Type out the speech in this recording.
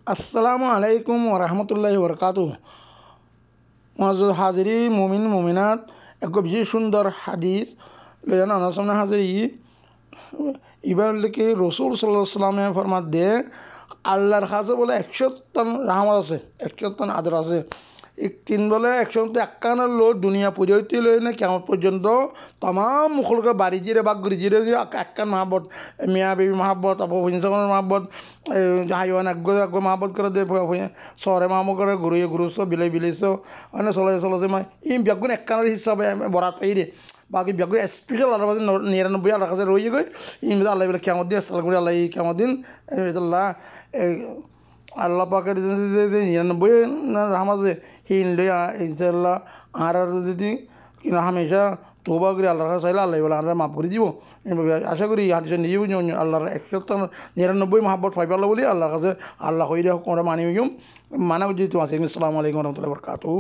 আসসালামু আলাইকুম ওরহমতুল্লাহি বরকাতুহ। মহাজুদ হাজিরি মুমিন মুমিনাত এক বেশি সুন্দর হাদিস লেজান আনার সামনে হাজির এবার লিখে রসুল সাল্লাহ সাল্লামে ফরমাত দে আল্লাহর কাছে বলে 100 রহমত আছে, 100 আদর আছে। তিন বলে 100 একখানের লো দুনিয়া পুজোতে লই না কেমন পর্যন্ত তাম মুখলকে বাড়ি জিরে বা গড়ি জিরে একখান মাহবত মিয়া বেবি মাহবত অপহিংসনের মাহবত হাইওয়ান এক মাহবত করে দে শহরে মাহবত করে ঘুরিয়ে ঘুরুছ বিলাই বিলাইছ মানে চলে চলেছে মানে ই বেগুন একখানের হিসাবে বরাত পাই রে বাকি বেগুন স্পেশাল আল্লাহ 99 আল্লাহ কাছে রয়ে গই ইন আল্লাহ বলে কেমন দিন আসসালাম করি আল্লাহ কেমন দিন আল্লাহ আল্লাহ পাকের 99 রহমত হিন লই ইনশাল্লাহ আর যদি কিনা হামেশা তোবা করি আল্লাহর কাছে চাইলে আল্লাহ বলে আল্লাহ মাফ করে দিব। আশা করি হাদিসে নিজে বুঝি আল্লাহর 199 মহাব্বত পাইবার বলি আল্লাহর কাছে আল্লাহ কইরা মানি মানা যেহেতু আছে। আসসালামু আলাইকুম রহমতুল্লাহ বরকাতুহু।